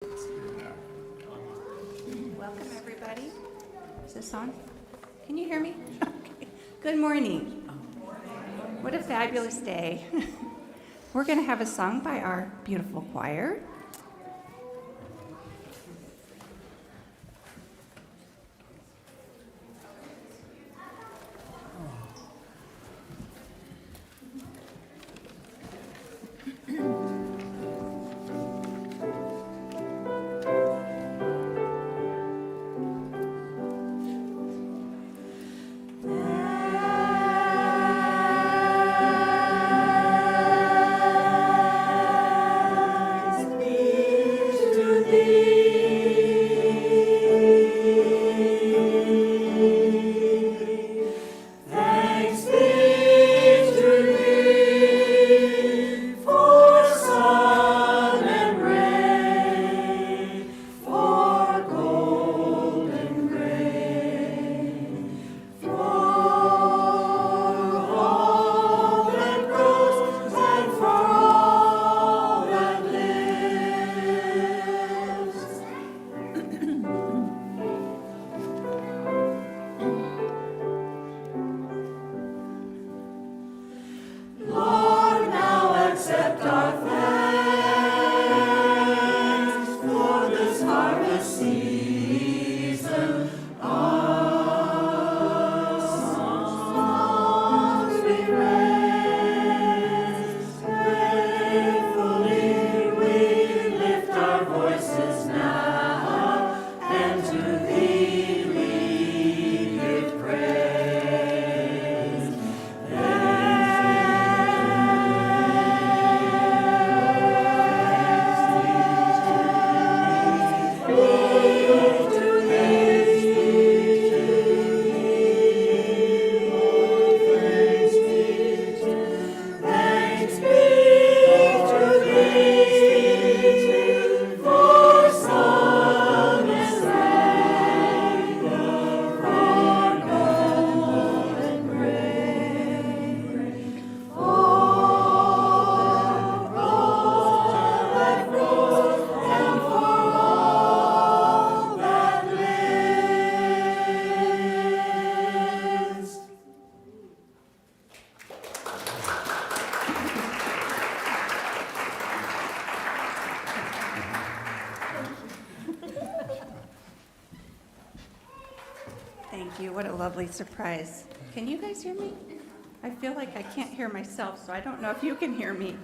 Welcome, everybody. Is this on? Can you hear me? Okay. Good morning. What a fabulous day. We're going to have a song by our beautiful choir. Thank you. What a lovely surprise. Can you guys hear me? I feel like I can't hear myself, so I don't know if you can hear me.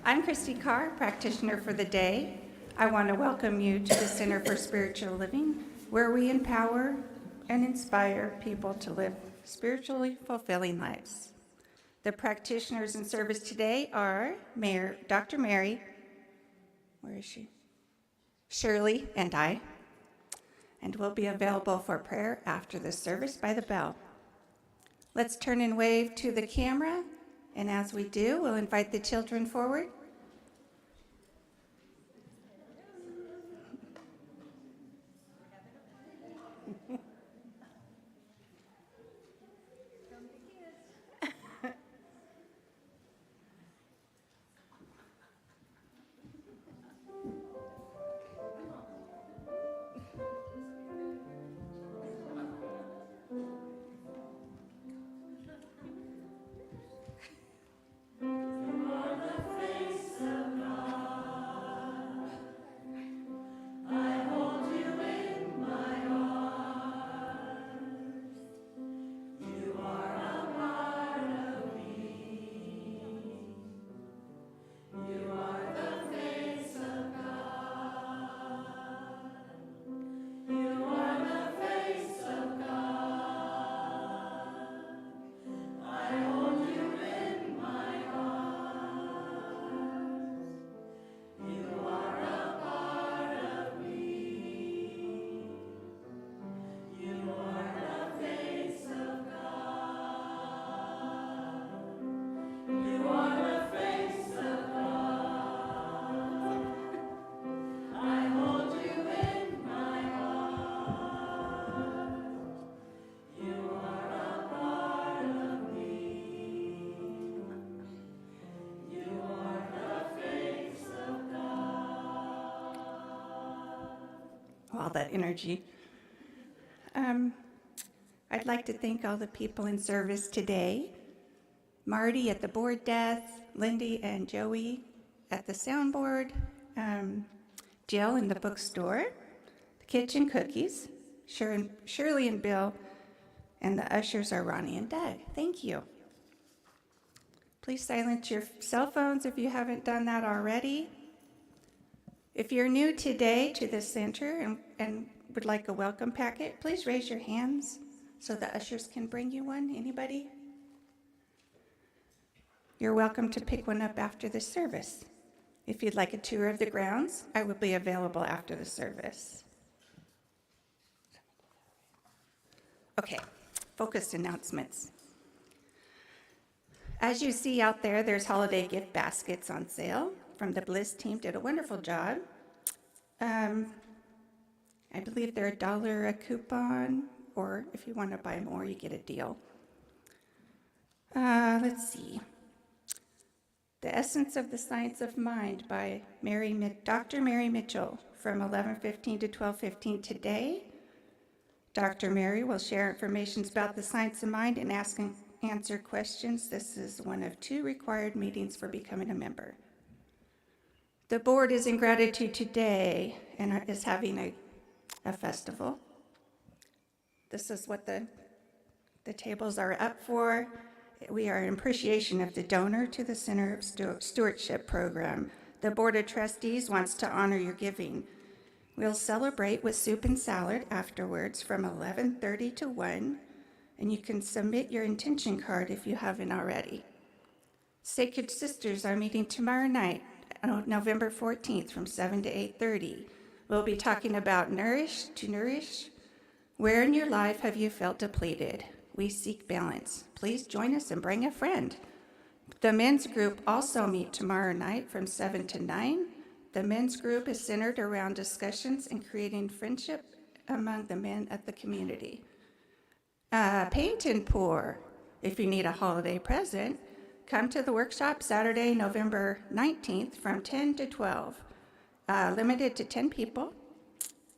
I'm Christy Carr, practitioner for the day. I want to welcome you to the Center for Spiritual Living, where we empower and inspire people to live spiritually fulfilling lives. The practitioners in service today are Dr. Mary, where is she? Shirley, and I. And we'll be available for prayer after the service by the bell. Let's turn and wave to the camera, and as we do, we'll invite the children forward. On the face all that energy. I'd like to thank all the people in service today. Marty at the board desk, Lindy and Joey at the soundboard, Jill in the bookstore, the kitchen cookies, Shirley and Bill, and the ushers are Ronnie and Doug. Thank you. Please silence your cell phones if you haven't done that already. If you're new today to the center and would like a welcome packet, please raise your hands so the ushers can bring you one. Anybody? You're welcome to pick one up after the service. If you'd like a tour of the grounds, I will be available after the service. Okay, focused announcements. As you see out there, there's holiday gift baskets on sale from the Bliss team. Did a wonderful job. I believe they're $1 a coupon, or if you want to buy more, you get a deal. Let's see. The Essence of the Science of Mind by Dr. Mary Mitchell from 11:15 to 12:15 today. Dr. Mary will share information about the science of mind and answer questions. This is one of 2 required meetings for becoming a member. The board is in gratitude today and is having a festival. This is what the tables are up for. We are in appreciation of the donor to the Center of Stewardship Program. The Board of Trustees wants to honor your giving. We'll celebrate with soup and salad afterwards from 11:30 to 1, and you can submit your intention card if you haven't already. Sacred Sisters are meeting tomorrow night, November 14th from 7 to 8:30. We'll be talking about nourish to nourish. Where in your life have you felt depleted? We seek balance. Please join us and bring a friend. The men's group also meet tomorrow night from 7 to 9. The men's group is centered around discussions and creating friendship among the men of the community. Paint and pour. If you need a holiday present, come to the workshop Saturday, November 19th from 10 to 12. Limited to 10 people.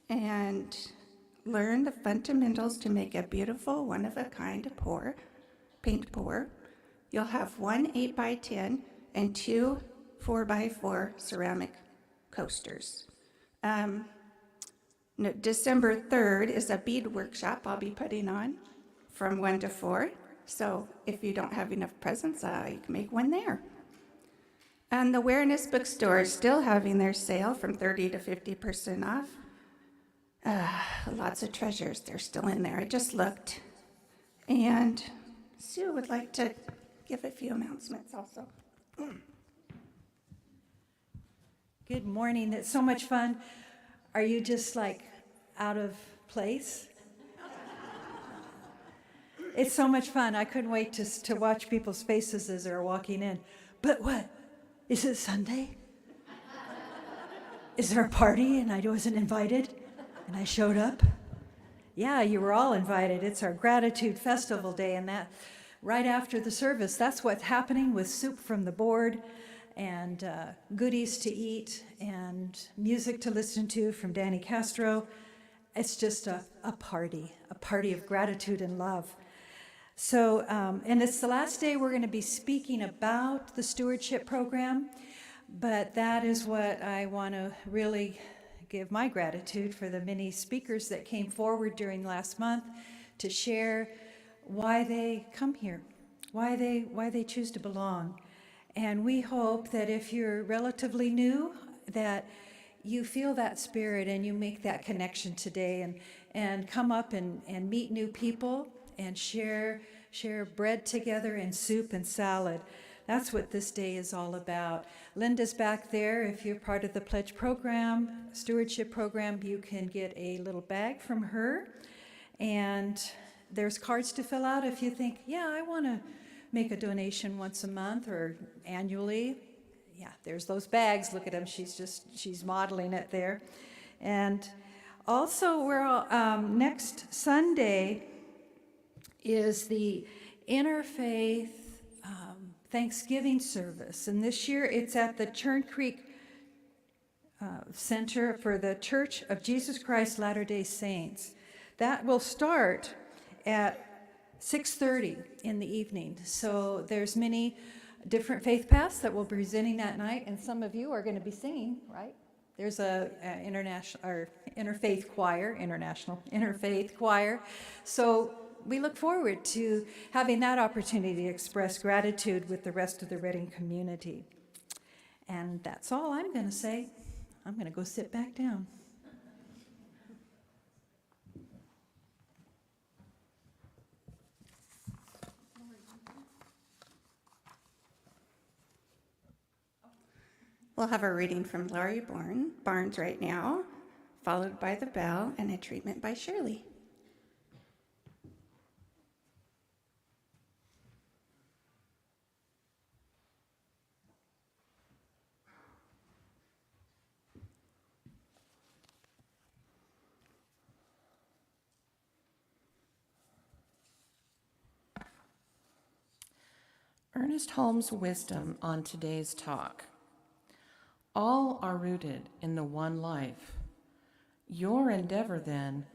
And learn the fundamentals to make a beautiful, one-of-a-kind paint pour. You'll have 1 8x10 and 2 4x4 ceramic coasters. December 3rd is a bead workshop I'll be putting on from 1 to 4. So if you don't have enough presents, you can make one there. And the Awareness Bookstore is still having their sale from 30 to 50% off. Lots of treasures, they're still in there. I just looked. And Sue would like to give a few announcements also. Good morning, it's so much fun. Are you just like out of place? It's so much fun. I couldn't wait to watch people's faces as they're walking in. But what? Is it Sunday? Is there a party and I wasn't invited? And I showed up? Yeah, you were all invited. It's our Gratitude Festival Day, and that right after the service, that's what's happening with soup from the board and goodies to eat and music to listen to from Danny Castro. It's just a party of gratitude and love. So, and it's the last day we're going to be speaking about the stewardship program, but that is what I want to really give my gratitude for the many speakers that came forward during last month to share why they come here, why they choose to belong. And we hope that if you're relatively new, that you feel that spirit and you make that connection today and come up and meet new people and share bread together and soup and salad. That's what this day is all about. Linda's back there. If you're part of the pledge program, stewardship program, you can get a little bag from her. And there's cards to fill out if you think, yeah, I want to make a donation once a month or annually. Yeah, there's those bags. Look at them. She's modeling it there. And also, next Sunday is the Interfaith Thanksgiving service, and this year it's at the Churn Creek Center for the Church of Jesus Christ Latter-day Saints. That will start at 6:30 in the evening. So there's many different faith paths that will be presenting that night, and some of you are going to be singing, right? There's a international or interfaith choir, international interfaith choir. So we look forward to having that opportunity to express gratitude with the rest of the Reading community. And that's all I'm going to say. I'm going to go sit back down. We'll have a reading from Laurie Barnes right now, followed by the bell and a treatment by Shirley. Earnest Holmes' wisdom on today's talk. All are rooted in the one life. Your endeavor, then,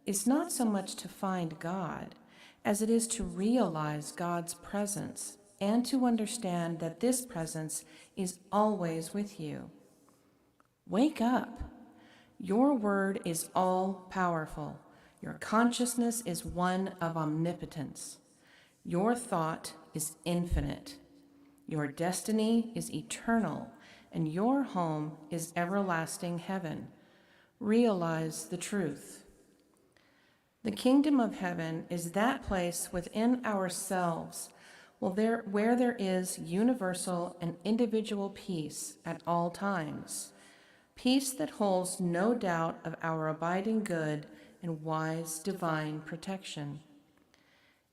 is not so much to find God as it is to realize God's presence and to understand that this presence is always with you. Wake up. Your word is all-powerful. Your consciousness is one of omnipotence. Your thought is infinite. Your destiny is eternal, and your home is everlasting heaven. Realize the truth. The kingdom of heaven is that place within ourselves where there is universal and individual peace at all times, peace that holds no doubt of our abiding good and wise divine protection.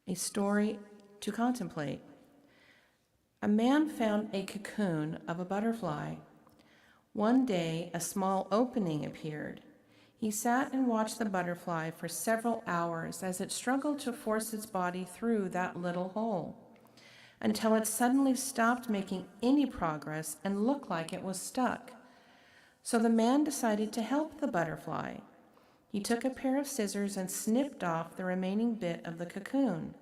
A story to contemplate. A man found a cocoon of a butterfly. One day, a small opening appeared. He sat and watched the butterfly for several hours as it struggled to force its body through that little hole, until it suddenly stopped making any progress and looked like it was stuck. So the man decided to help the butterfly. He took a pair of scissors and snipped off the remaining bit of the cocoon.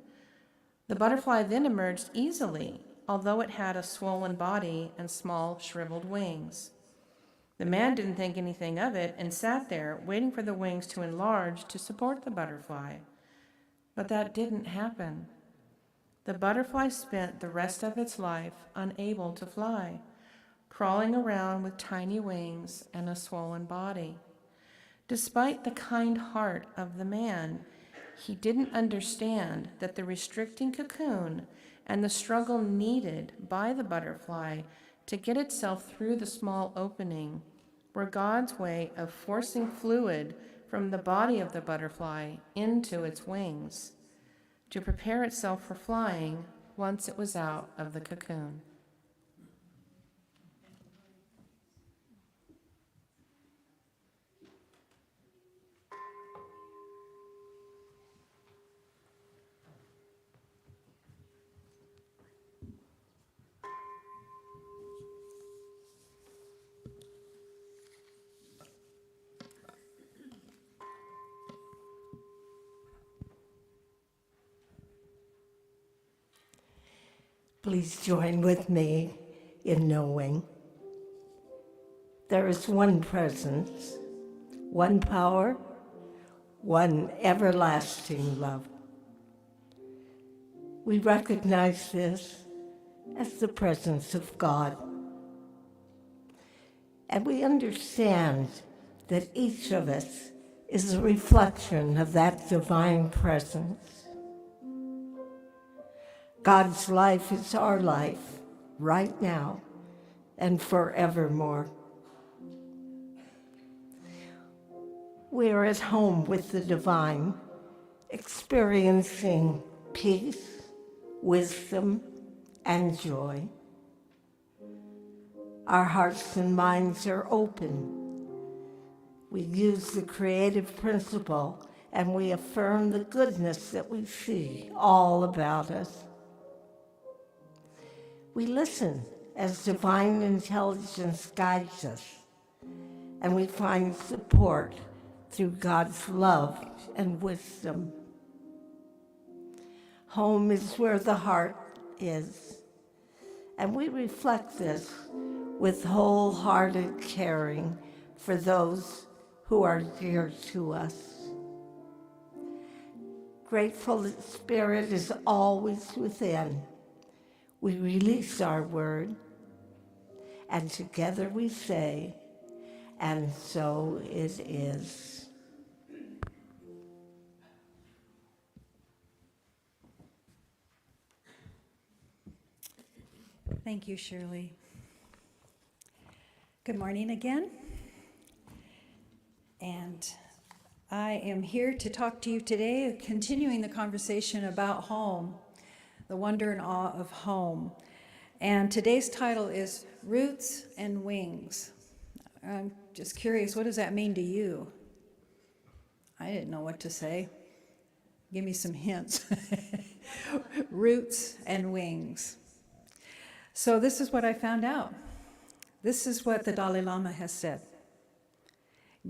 The butterfly then emerged easily, although it had a swollen body and small, shriveled wings. The man didn't think anything of it and sat there, waiting for the wings to enlarge to support the butterfly. But that didn't happen. The butterfly spent the rest of its life unable to fly, crawling around with tiny wings and a swollen body. Despite the kind heart of the man, he didn't understand that the restricting cocoon and the struggle needed by the butterfly to get itself through the small opening were God's way of forcing fluid from the body of the butterfly into its wings to prepare itself for flying once it was out of the cocoon. Please join with me in knowing there is one presence, one power, one everlasting love. We recognize this as the presence of God. And we understand that each of us is a reflection of that divine presence. God's life is our life, right now and forevermore. We are at home with the divine, experiencing peace, wisdom, and joy. Our hearts and minds are open. We use the creative principle and we affirm the goodness that we see all about us. We listen as divine intelligence guides us, and we find support through God's love and wisdom. Home is where the heart is, and we reflect this with wholehearted caring for those who are dear to us. Grateful spirit is always within. We release our word, and together we say, and so it is. Thank you, Shirley. Good morning again. And I am here to talk to you today, continuing the conversation about home, the wonder and awe of home. And today's title is Roots and Wings. I'm just curious, what does that mean to you? I didn't know what to say. Give me some hints. Roots and wings. So this is what I found out. This is what the Dalai Lama has said.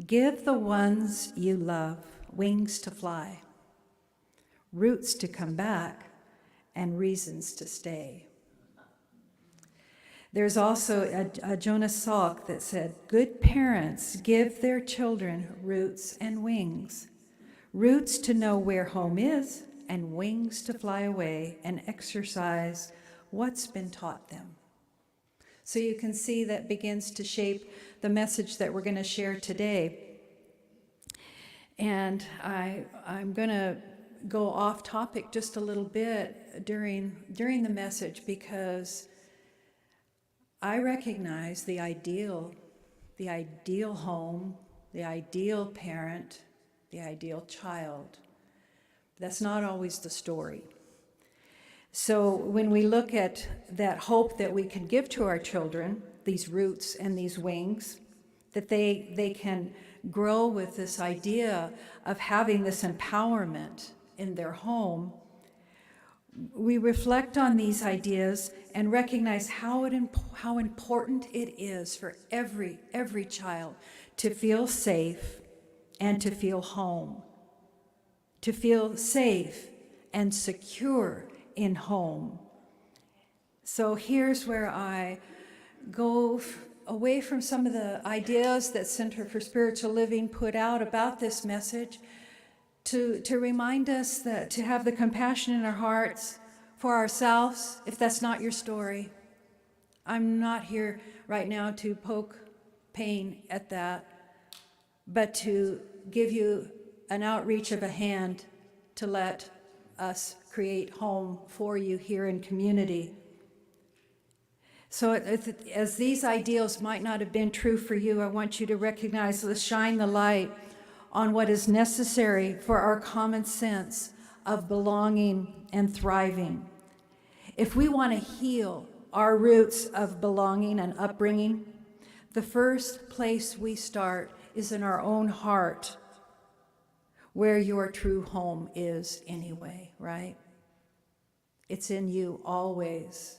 Give the ones you love wings to fly, roots to come back, and reasons to stay. There's also a Jonas Salk that said, good parents give their children roots and wings, roots to know where home is, and wings to fly away and exercise what's been taught them. So you can see that begins to shape the message that we're going to share today. And I'm going to go off topic just a little bit during the message, because I recognize the ideal home, the ideal parent, the ideal child. That's not always the story. So when we look at that hope that we can give to our children, these roots and these wings, that they can grow with this idea of having this empowerment in their home, we reflect on these ideas and recognize how important it is for every child to feel safe and to feel home, to feel safe and secure in home. So here's where I go away from some of the ideas that Center for Spiritual Living put out about this message, to remind us that to have the compassion in our hearts for ourselves, if that's not your story. I'm not here right now to poke pain at that, but to give you an outreach of a hand to let us create home for you here in community. So as these ideals might not have been true for you, I want you to recognize, let's shine the light on what is necessary for our common sense of belonging and thriving. If we want to heal our roots of belonging and upbringing, the first place we start is in our own heart, where your true home is anyway, right? It's in you always.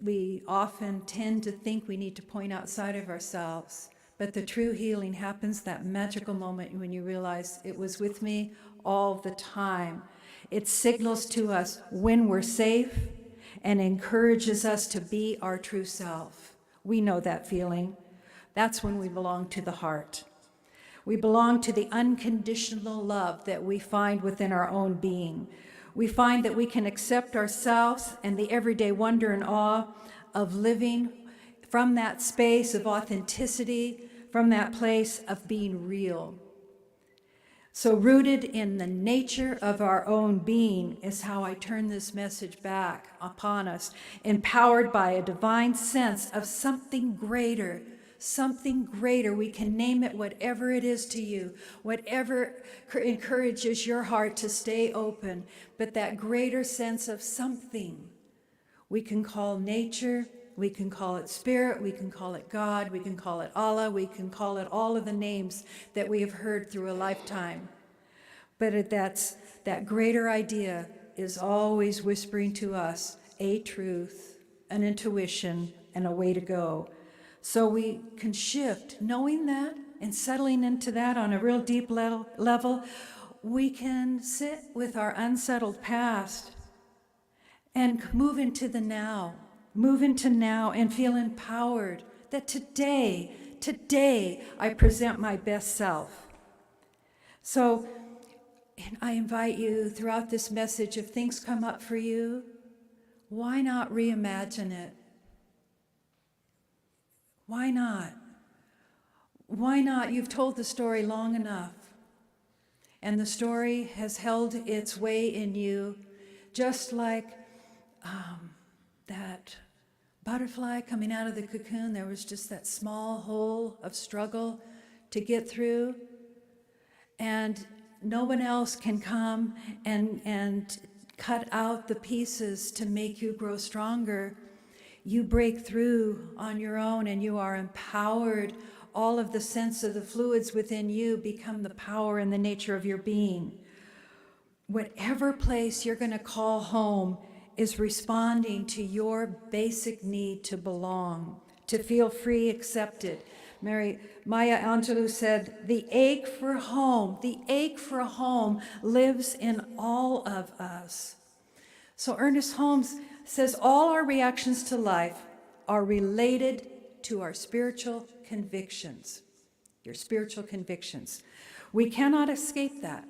We often tend to think we need to point outside of ourselves, but the true healing happens that magical moment when you realize it was with me all the time. It signals to us when we're safe and encourages us to be our true self. We know that feeling. That's when we belong to the heart. We belong to the unconditional love that we find within our own being. We find that we can accept ourselves and the everyday wonder and awe of living from that space of authenticity, from that place of being real. So rooted in the nature of our own being is how I turn this message back upon us, empowered by a divine sense of something greater. Something greater. We can name it whatever it is to you, whatever encourages your heart to stay open, but that greater sense of something we can call nature, we can call it spirit, we can call it God, we can call it Allah, we can call it all of the names that we have heard through a lifetime. But that greater idea is always whispering to us a truth, an intuition, and a way to go. So we can shift, knowing that and settling into that on a real deep level, we can sit with our unsettled past and move into the now. Move into now and feel empowered that today I present my best self. So I invite you throughout this message, if things come up for you, why not reimagine it? Why not? Why not? You've told the story long enough, and the story has held its way in you, just like that butterfly coming out of the cocoon. There was just that small hole of struggle to get through, and no one else can come and cut out the pieces to make you grow stronger. You break through on your own, and you are empowered. All of the sense of the fluids within you become the power and the nature of your being. Whatever place you're going to call home is responding to your basic need to belong, to feel free, accepted. Maya Angelou said, the ache for home lives in all of us. So Earnest Holmes says all our reactions to life are related to our spiritual convictions, your spiritual convictions. We cannot escape that.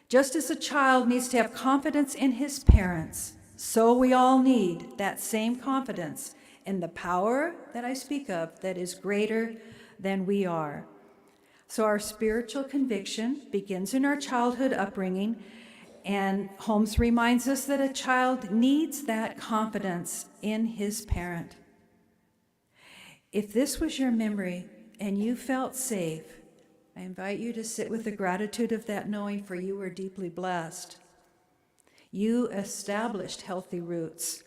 Just as a child needs to have confidence in his parents, so we all need that same confidence in the power that I speak of that is greater than we are. So our spiritual conviction begins in our childhood upbringing, and Holmes reminds us that a child needs that confidence in his parent. If this was your memory and you felt safe, I invite you to sit with the gratitude of that knowing, for you were deeply blessed. You established healthy roots.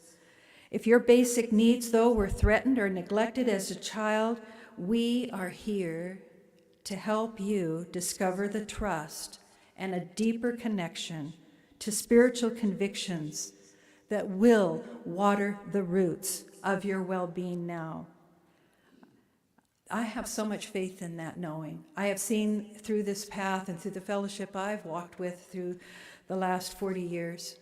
If your basic needs, though, were threatened or neglected as a child, we are here to help you discover the trust and a deeper connection to spiritual convictions that will water the roots of your well-being now. I have so much faith in that knowing. I have seen through this path and through the fellowship I've walked with through the last 40 years,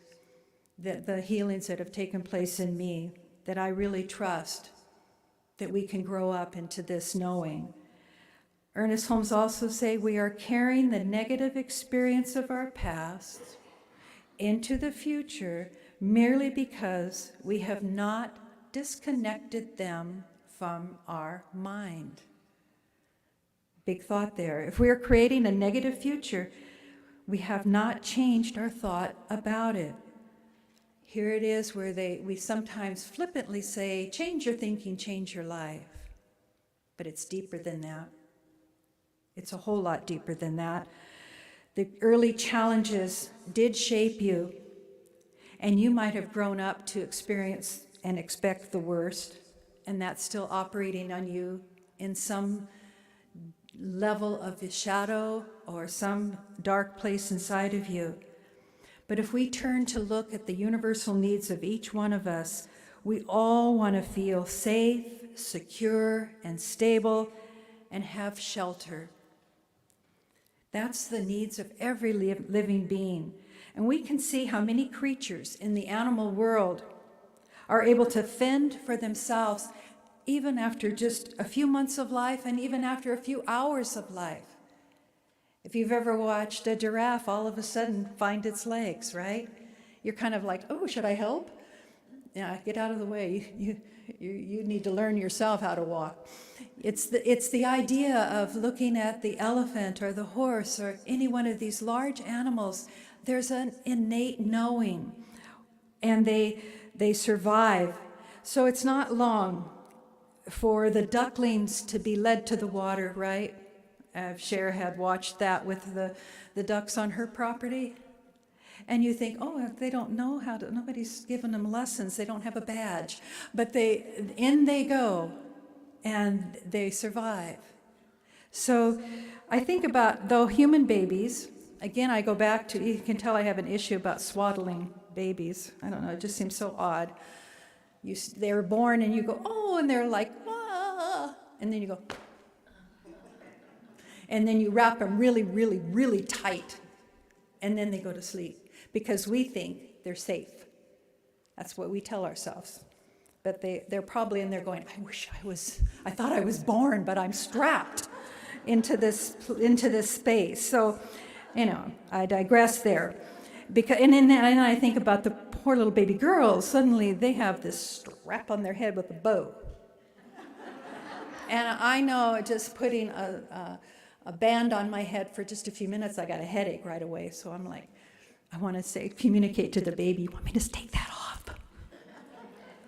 that the healings that have taken place in me, that I really trust that we can grow up into this knowing. Ernest Holmes also say we are carrying the negative experience of our past into the future merely because we have not disconnected them from our mind. Big thought there. If we are creating a negative future, we have not changed our thought about it. Here it is where we sometimes flippantly say, change your thinking, change your life. But it's deeper than that. It's a whole lot deeper than that. The early challenges did shape you, and you might have grown up to experience and expect the worst, and that's still operating on you in some level of the shadow or some dark place inside of you. But if we turn to look at the universal needs of each one of us, we all want to feel safe, secure, and stable, and have shelter. That's the needs of every living being. And we can see how many creatures in the animal world are able to fend for themselves even after just a few months of life and even after a few hours of life. If you've ever watched a giraffe all of a sudden find its legs, right? You're kind of like, oh, should I help? Yeah, get out of the way. You need to learn yourself how to walk. It's the idea of looking at the elephant or the horse or any one of these large animals. There's an innate knowing, and they survive. So it's not long for the ducklings to be led to the water, right? Cher had watched that with the ducks on her property. And you think, oh, they don't know how to, nobody's given them lessons, they don't have a badge. But in they go, and they survive. So I think about, though, human babies, again, I go back to, you can tell I have an issue about swaddling babies. I don't know, it just seems so odd. They're born and you go, oh, and they're like, ah. and then you go, and then you wrap them really, really, really tight, and then they go to sleep because we think they're safe. That's what we tell ourselves. But they're probably in there going, I thought I was born, but I'm strapped into this space. So, I digress there. And then I think about the poor little baby girls. Suddenly they have this strap on their head with a bow. And I know just putting a band on my head for just a few minutes, I got a headache right away. So I'm like, I want to communicate to the baby, you want me to take that off?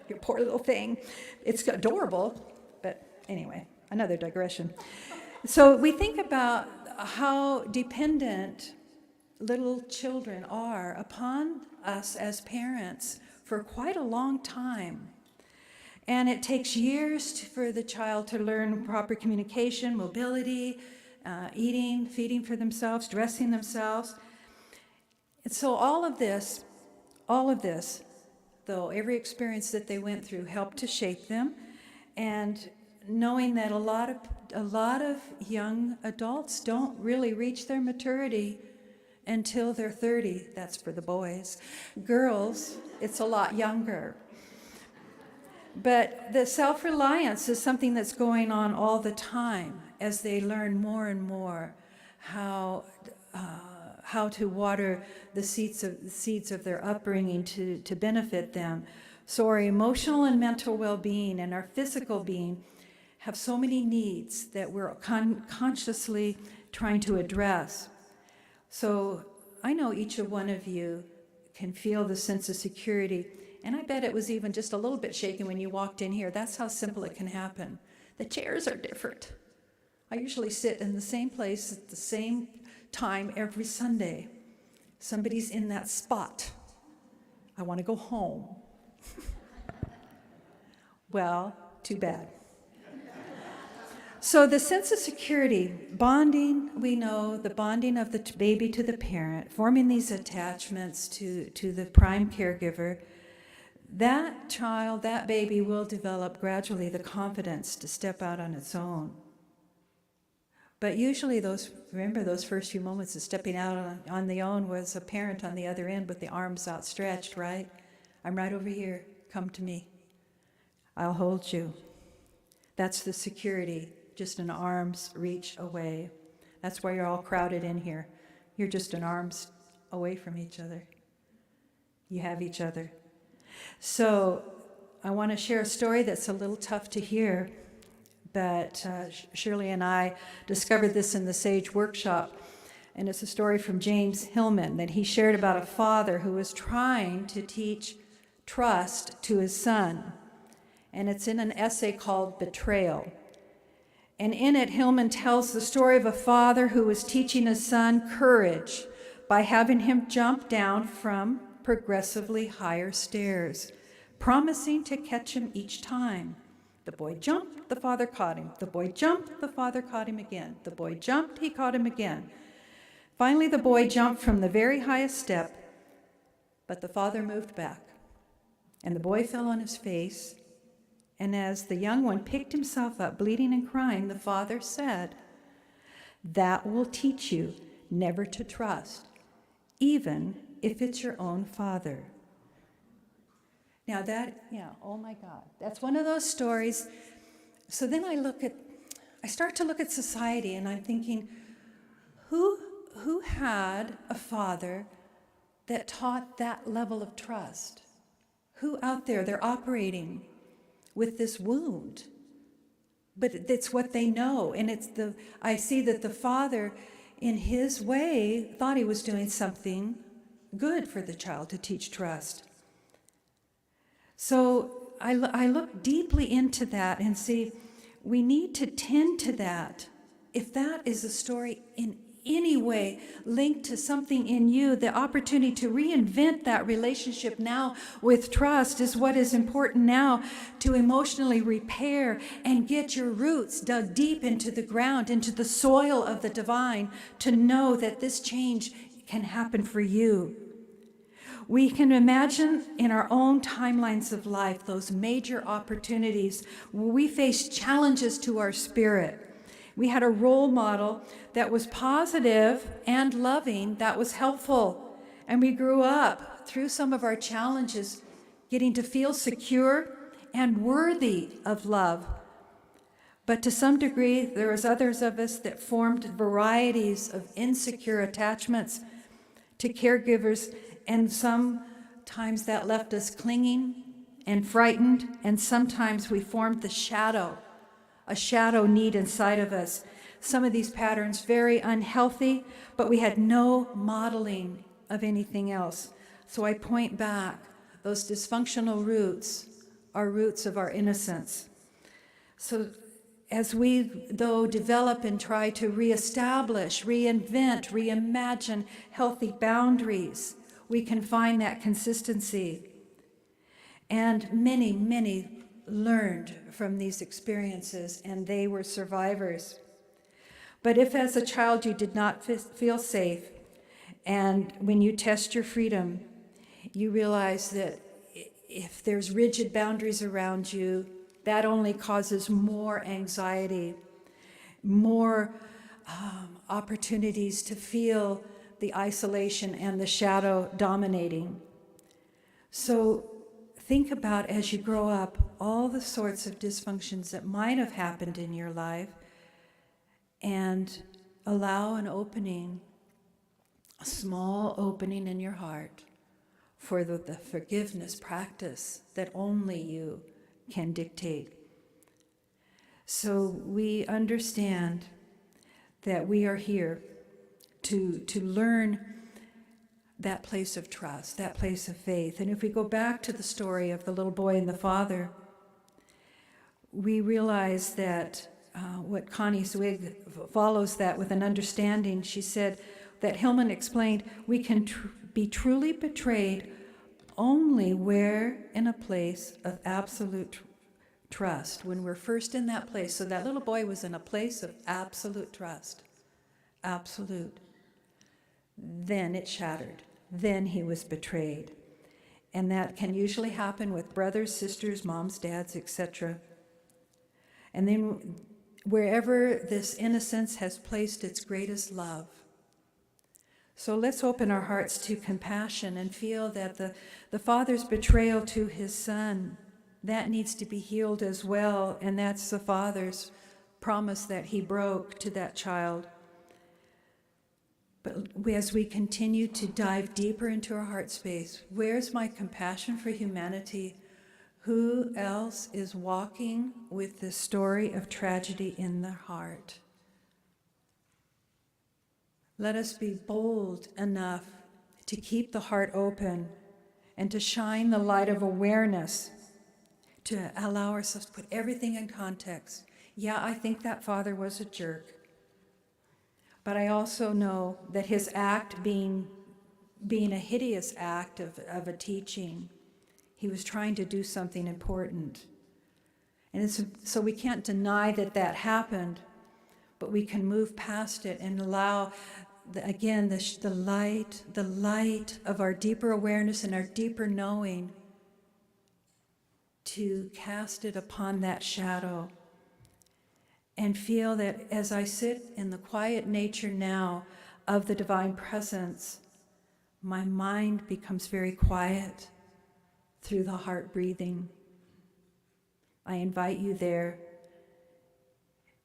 Your poor little thing. It's adorable, but anyway, another digression. So we think about how dependent little children are upon us as parents for quite a long time. And it takes years for the child to learn proper communication, mobility, eating, feeding for themselves, dressing themselves. And so all of this, though, every experience that they went through helped to shape them. And knowing that a lot of young adults don't really reach their maturity until they're 30. That's for the boys. Girls, it's a lot younger. But the self-reliance is something that's going on all the time as they learn more and more how to water the seeds of their upbringing to benefit them. So our emotional and mental well-being and our physical being have so many needs that we're consciously trying to address. So I know each one of you can feel the sense of security, and I bet it was even just a little bit shaken when you walked in here. That's how simple it can happen. The chairs are different. I usually sit in the same place at the same time every Sunday. Somebody's in that spot. I want to go home. Well, too bad. So the sense of security, bonding, we know the bonding of the baby to the parent, forming these attachments to the prime caregiver, that child, that baby will develop gradually the confidence to step out on its own. But usually those first few moments of stepping out on the own was a parent on the other end with the arms outstretched, right? I'm right over here. Come to me. I'll hold you. That's the security, just an arm's reach away. That's why you're all crowded in here. You're just an arm's away from each other. You have each other. So I want to share a story that's a little tough to hear. But Shirley and I discovered this in the Sage Workshop, and it's a story from James Hillman that he shared about a father who was trying to teach trust to his son, and it's in an essay called Betrayal. And in it, Hillman tells the story of a father who was teaching his son courage by having him jump down from progressively higher stairs, promising to catch him each time. The boy jumped, the father caught him. The boy jumped, the father caught him again. The boy jumped, he caught him again. Finally, the boy jumped from the very highest step, but the father moved back. And the boy fell on his face, and as the young one picked himself up, bleeding and crying, the father said, "That will teach you never to trust, even if it's your own father." Now oh my God, that's one of those stories. So then I start to look at society, and I'm thinking, who had a father that taught that level of trust? Who out there, they're operating with this wound, but it's what they know. And I see that the father, in his way, thought he was doing something good for the child to teach trust. So I look deeply into that and see we need to tend to that. If that is a story in any way linked to something in you, the opportunity to reinvent that relationship now with trust is what is important now, to emotionally repair and get your roots dug deep into the ground, into the soil of the divine, to know that this change can happen for you. We can imagine in our own timelines of life those major opportunities where we faced challenges to our spirit. We had a role model that was positive and loving, that was helpful. And we grew up through some of our challenges, getting to feel secure and worthy of love. But to some degree, there was others of us that formed varieties of insecure attachments to caregivers, and sometimes that left us clinging and frightened, and sometimes we formed a shadow need inside of us. Some of these patterns very unhealthy, but we had no modeling of anything else. So I point back, those dysfunctional roots are roots of our innocence. So as we, though, develop and try to reestablish, reinvent, reimagine healthy boundaries, we can find that consistency. And many, many learned from these experiences, and they were survivors. But if as a child you did not feel safe, and when you test your freedom, you realize that if there's rigid boundaries around you, that only causes more anxiety, more opportunities to feel the isolation and the shadow dominating. So think about, as you grow up, all the sorts of dysfunctions that might have happened in your life, and allow an opening, a small opening in your heart for the forgiveness practice that only you can dictate. So we understand that we are here to learn that place of trust, that place of faith. And if we go back to the story of the little boy and the father, we realize that what Connie Zwig follows that with an understanding. She said that Hillman explained, we can be truly betrayed only where in a place of absolute trust, when we're first in that place. So that little boy was in a place of absolute trust, absolute. Then it shattered. Then he was betrayed. And that can usually happen with brothers, sisters, moms, dads, etc. And then wherever this innocence has placed its greatest love. So let's open our hearts to compassion and feel that the father's betrayal to his son, that needs to be healed as well. And that's the father's promise that he broke to that child. But as we continue to dive deeper into our heart space, where's my compassion for humanity? Who else is walking with this story of tragedy in their heart? Let us be bold enough to keep the heart open and to shine the light of awareness, to allow ourselves to put everything in context. Yeah, I think that father was a jerk. But I also know that his act being a hideous act of a teaching, he was trying to do something important. And so we can't deny that happened, but we can move past it and allow, the light of our deeper awareness and our deeper knowing to cast it upon that shadow. And feel that as I sit in the quiet nature now of the divine presence, my mind becomes very quiet through the heart breathing. I invite you there.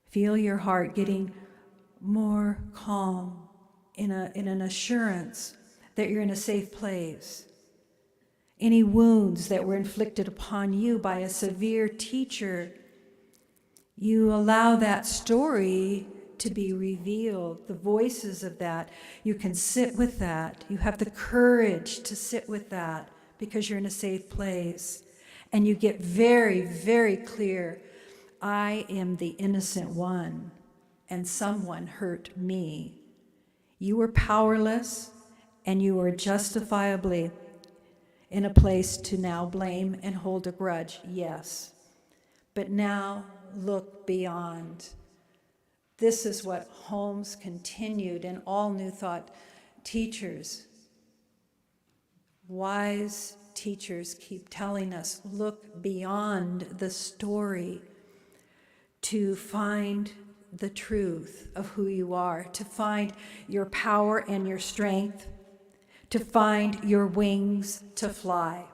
Feel your heart getting more calm in an assurance that you're in a safe place. Any wounds that were inflicted upon you by a severe teacher, you allow that story to be revealed, the voices of that. You can sit with that. You have the courage to sit with that because you're in a safe place. And you get very, very clear, I am the innocent one, and someone hurt me. You were powerless, and you were justifiably in a place to now blame and hold a grudge, yes. But now look beyond. This is what Holmes continued, and all New Thought teachers Wise teachers keep telling us, look beyond the story to find the truth of who you are, to find your power and your strength, to find your wings to fly.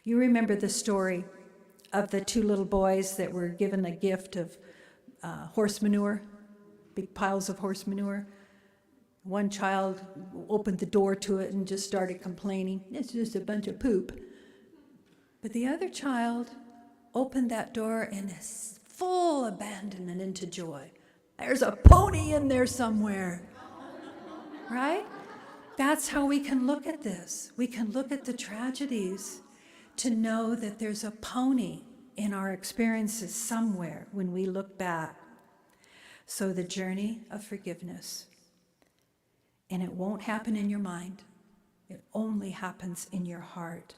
You remember the story of the two little boys that were given a gift of horse manure, big piles of horse manure. One child opened the door to it and just started complaining, it's just a bunch of poop. But the other child opened that door and is full abandonment into joy. There's a pony in there somewhere, right? That's how we can look at this. We can look at the tragedies to know that there's a pony in our experiences somewhere when we look back. So the journey of forgiveness. And it won't happen in your mind. It only happens in your heart.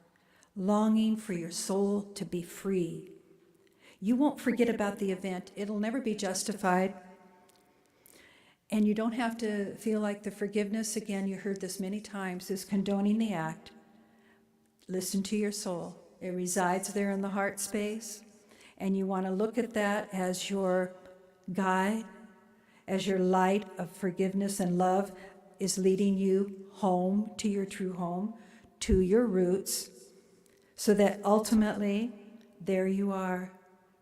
Longing for your soul to be free. You won't forget about the event. It'll never be justified. And you don't have to feel like the forgiveness, again, you heard this many times, is condoning the act. Listen to your soul. It resides there in the heart space. And you want to look at that as your guide, as your light of forgiveness and love is leading you home to your true home, to your roots, so that ultimately, there you are.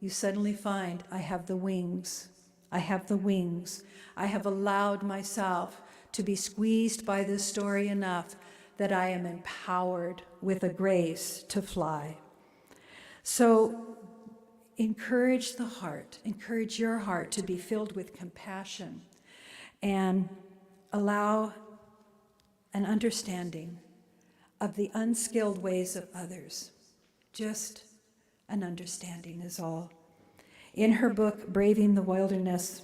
You suddenly find, I have the wings. I have the wings. I have allowed myself to be squeezed by this story enough that I am empowered with a grace to fly. So encourage the heart, encourage your heart to be filled with compassion and allow an understanding of the unskilled ways of others. Just an understanding is all. In her book, Braving the Wilderness,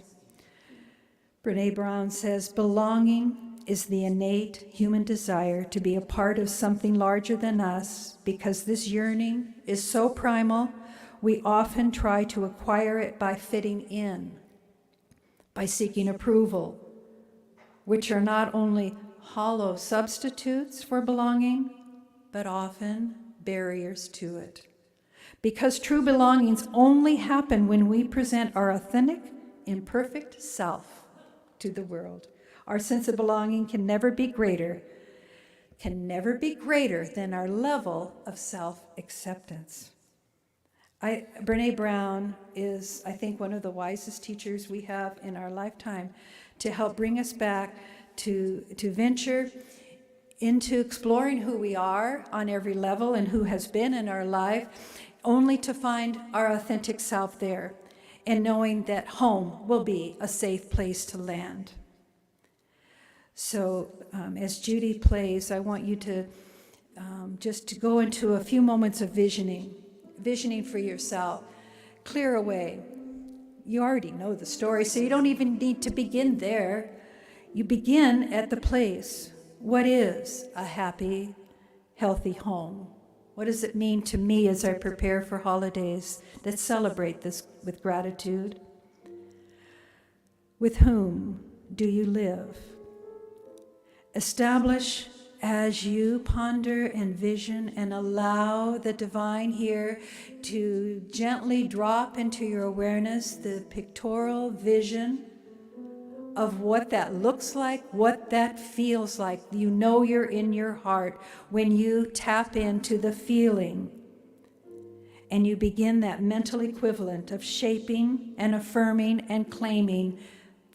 Brené Brown says, belonging is the innate human desire to be a part of something larger than us. Because this yearning is so primal, we often try to acquire it by fitting in, by seeking approval, which are not only hollow substitutes for belonging, but often barriers to it. Because true belongings only happen when we present our authentic, imperfect self to the world. Our sense of belonging can never be greater than our level of self-acceptance. Brené Brown is, I think, one of the wisest teachers we have in our lifetime to help bring us back to venture into exploring who we are on every level and who has been in our life, only to find our authentic self there, and knowing that home will be a safe place to land. So as Judy plays, I want you to just to go into a few moments of visioning for yourself. Clear away. You already know the story, so you don't even need to begin there. You begin at the place. What is a happy, healthy home? What does it mean to me as I prepare for holidays that celebrate this with gratitude? With whom do you live? Establish as you ponder and vision and allow the divine here to gently drop into your awareness the pictorial vision of what that looks like, what that feels like. You know you're in your heart when you tap into the feeling and you begin that mental equivalent of shaping and affirming and claiming,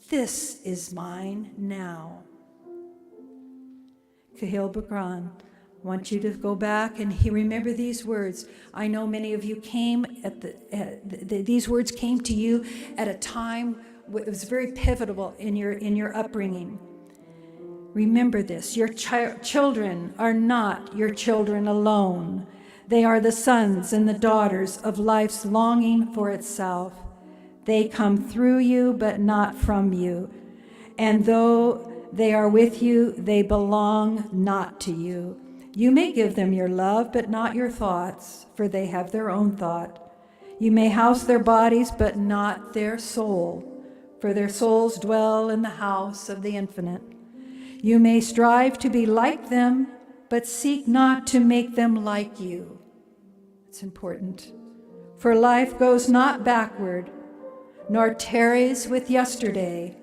this is mine now. Kahil Bagran, I want you to go back and remember these words. I know many of you came these words came to you at a time it was very pivotal in your upbringing. Remember this, your children are not your children alone. They are the sons and the daughters of life's longing for itself. They come through you, but not from you. And though they are with you, they belong not to you. You may give them your love, but not your thoughts, for they have their own thought. You may house their bodies, but not their soul, for their souls dwell in the house of the infinite. You may strive to be like them, but seek not to make them like you. It's important. For life goes not backward, nor tarries with yesterday.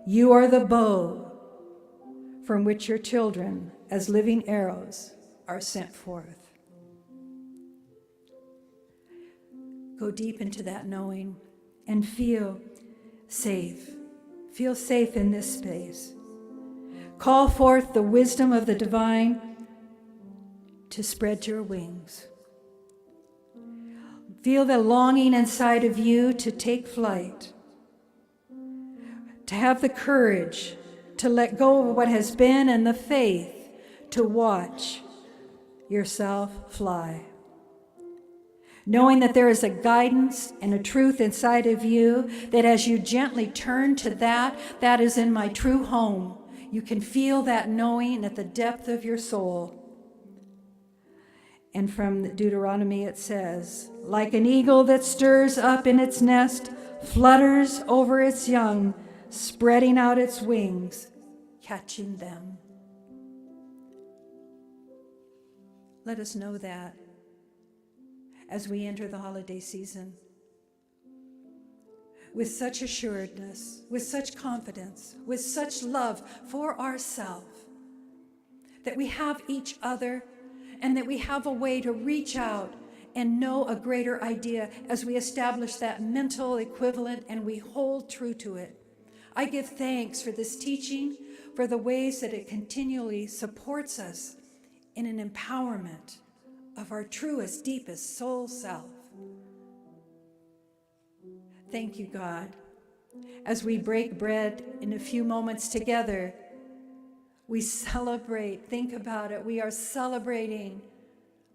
You are the bow from which your children, as living arrows, are sent forth. Go deep into that knowing and feel safe. Feel safe in this space. Call forth the wisdom of the divine to spread your wings. Feel the longing inside of you to take flight, to have the courage to let go of what has been and the faith to watch yourself fly. Knowing that there is a guidance and a truth inside of you that as you gently turn to that is in my true home. You can feel that knowing at the depth of your soul. And from Deuteronomy it says, like an eagle that stirs up in its nest, flutters over its young, spreading out its wings, catching them. Let us know that as we enter the holiday season with such assuredness, with such confidence, with such love for ourselves, that we have each other and that we have a way to reach out and know a greater idea as we establish that mental equivalent and we hold true to it. I give thanks for this teaching, for the ways that it continually supports us in an empowerment of our truest, deepest soul self. Thank you, God. As we break bread in a few moments together, we celebrate, think about it, we are celebrating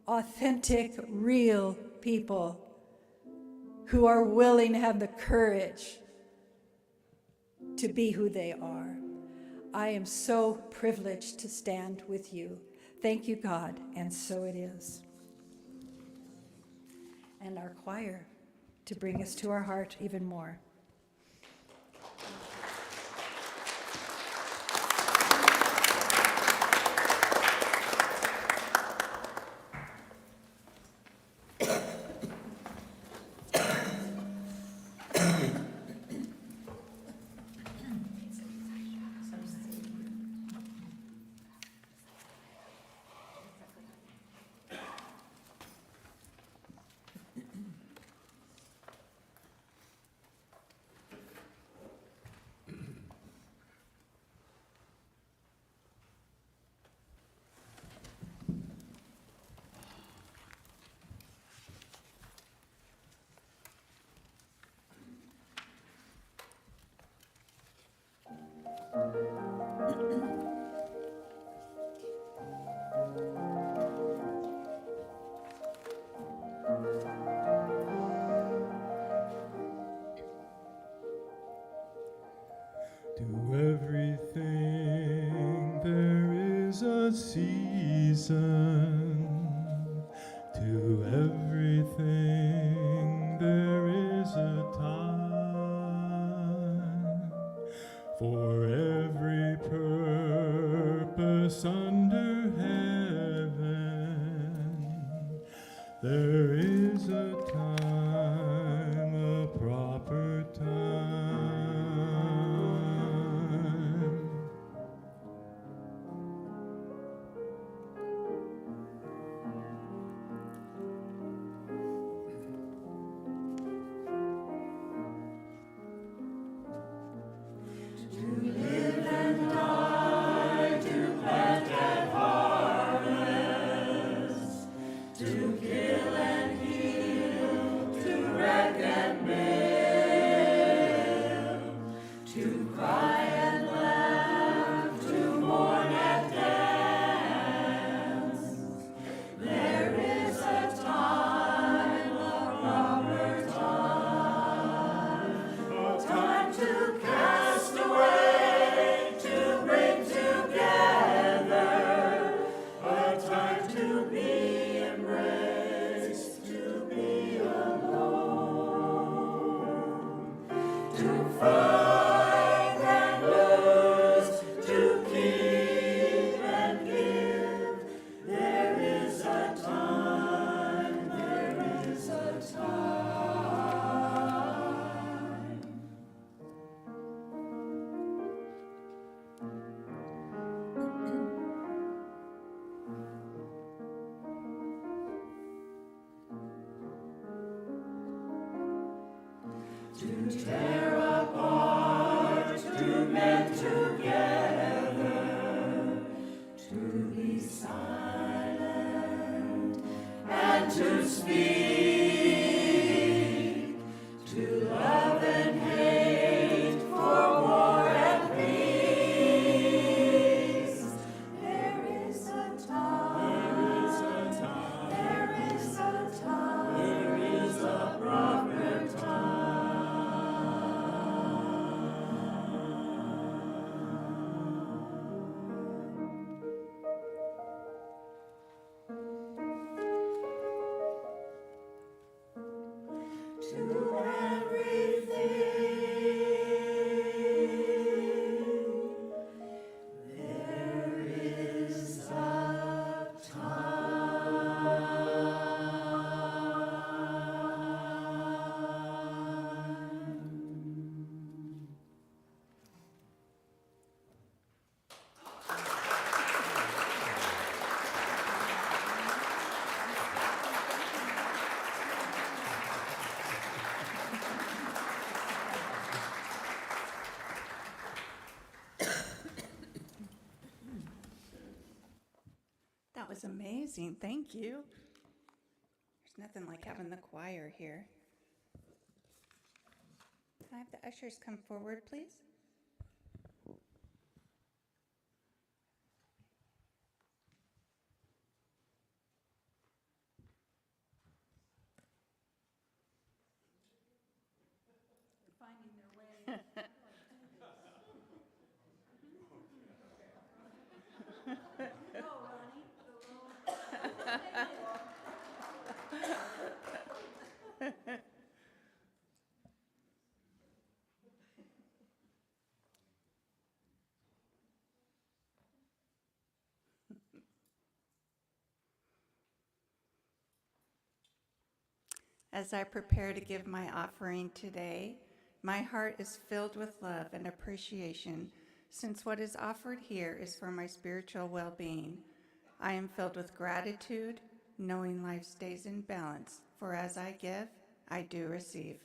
authentic, real people who are willing to have the courage to be who they are. I am so privileged to stand with you. Thank you, God, and so it is. And our choir to bring us to our heart even more. To everything there is a season. To everything there is a time. For every purpose under heaven, there is a time, a proper time. To find that That was amazing. Thank you. There's nothing like having the choir here. Can I have the ushers come forward, please? Finding their way. As I prepare to give my offering today, my heart is filled with love and appreciation, since what is offered here is for my spiritual well-being. I am filled with gratitude, knowing life stays in balance, for as I give, I do receive.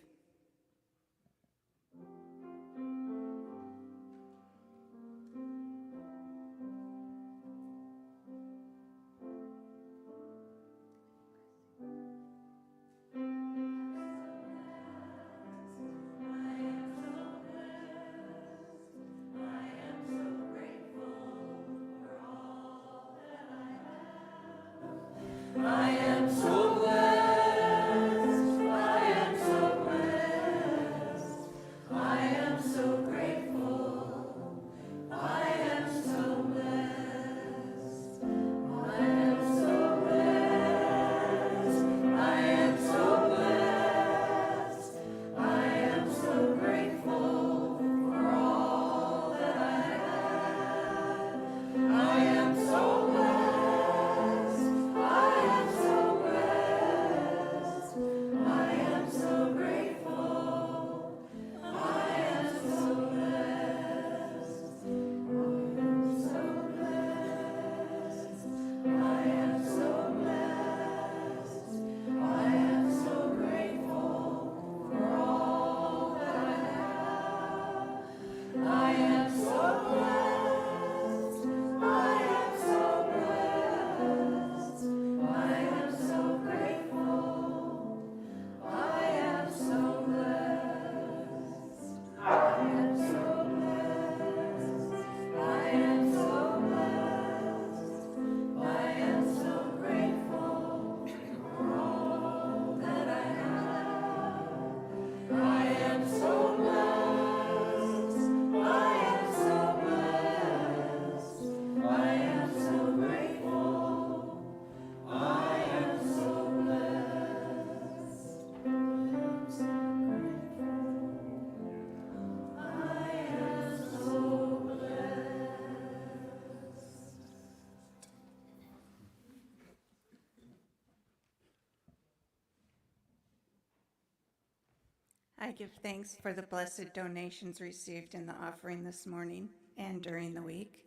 I give thanks for the blessed donations received in the offering this morning and during the week.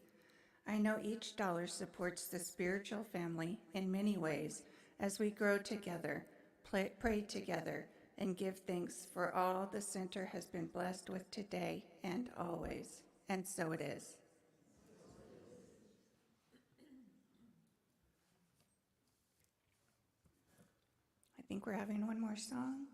I know each dollar supports the spiritual family in many ways as we grow together, pray together, and give thanks for all the center has been blessed with today and always. And so it is. I think we're having one more song.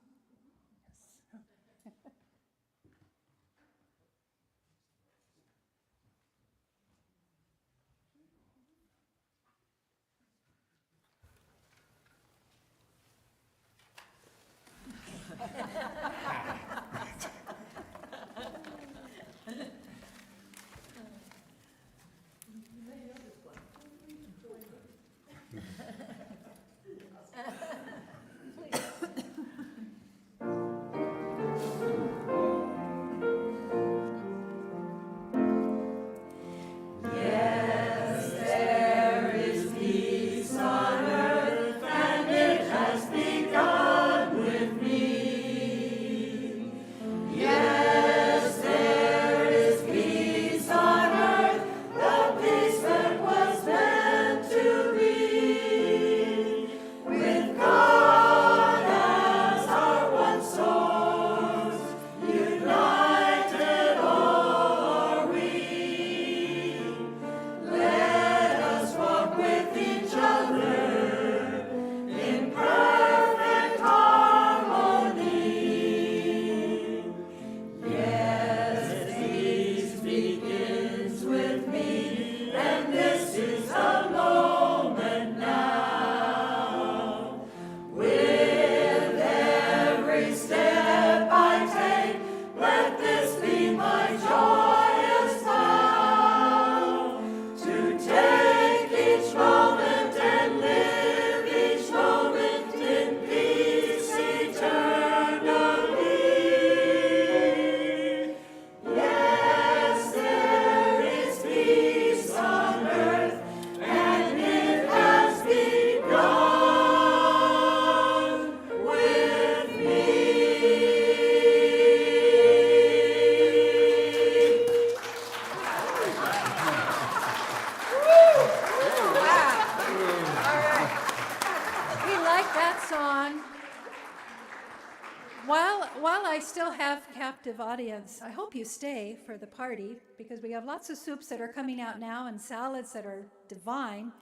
captive audience, I hope you stay for the party because we have lots of soups that are coming out now and salads that are divine.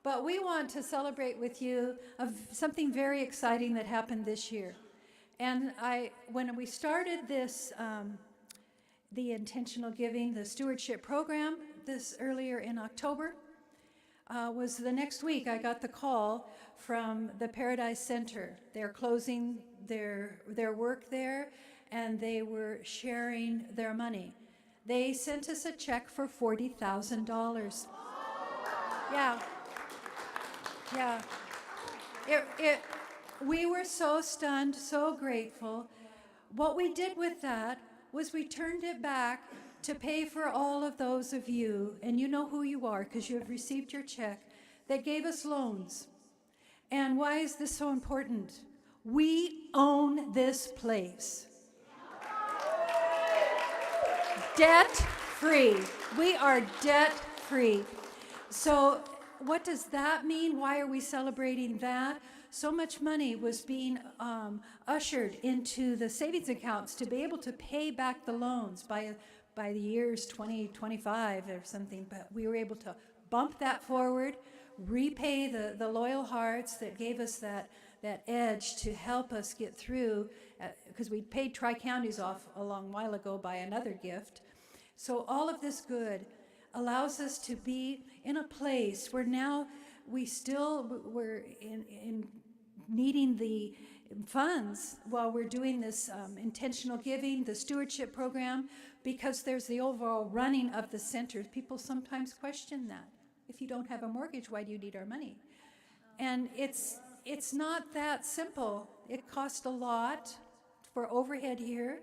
But we want to celebrate with you of something very exciting that happened this year. And when we started this, the intentional giving, the stewardship program, this earlier in October, was the next week I got the call from the Paradise Center. They're closing their work there, and they were sharing their money. They sent us a check for $40,000. Yeah. We were so stunned, so grateful. What we did with that was we turned it back to pay for all of those of you, and you know who you are because you have received your check, that gave us loans. And why is this so important? We own this place. Debt-free. We are debt-free. So what does that mean? Why are we celebrating that? So much money was being ushered into the savings accounts to be able to pay back the loans by the years 2025 or something. But we were able to bump that forward, repay the loyal hearts that gave us that edge to help us get through, because we paid Tri-Counties off a long while ago by another gift. So all of this good allows us to be in a place where now we're in needing the funds while we're doing this intentional giving, the stewardship program, because there's the overall running of the center. People sometimes question that. If you don't have a mortgage, why do you need our money? And it's not that simple. It costs a lot for overhead here.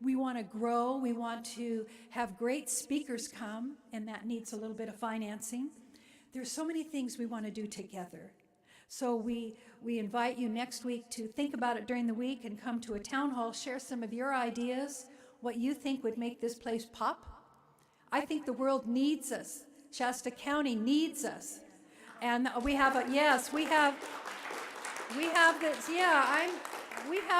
We want to grow. We want to have great speakers come, and that needs a little bit of financing. There's so many things we want to do together. So we invite you next week to think about it during the week and come to a town hall, share some of your ideas, what you think would make this place pop. I think the world needs us. Shasta County needs us. And we have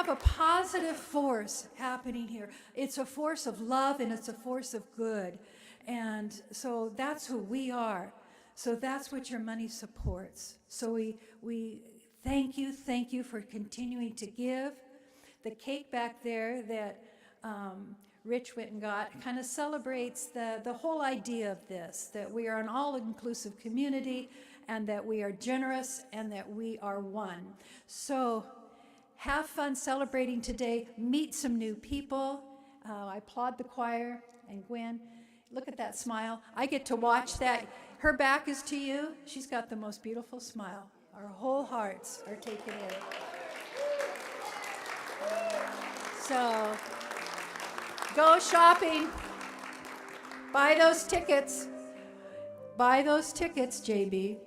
a positive force happening here. It's a force of love and it's a force of good. And so that's who we are. So that's what your money supports. So we thank you for continuing to give. The cake back there that Rich went and got kind of celebrates the whole idea of this, that we are an all-inclusive community and that we are generous and that we are one. So have fun celebrating today. Meet some new people. I applaud the choir and Gwen. Look at that smile. I get to watch that. Her back is to you. She's got the most beautiful smile. Our whole hearts are taken in. So go shopping. Buy those tickets. Buy those tickets, JB.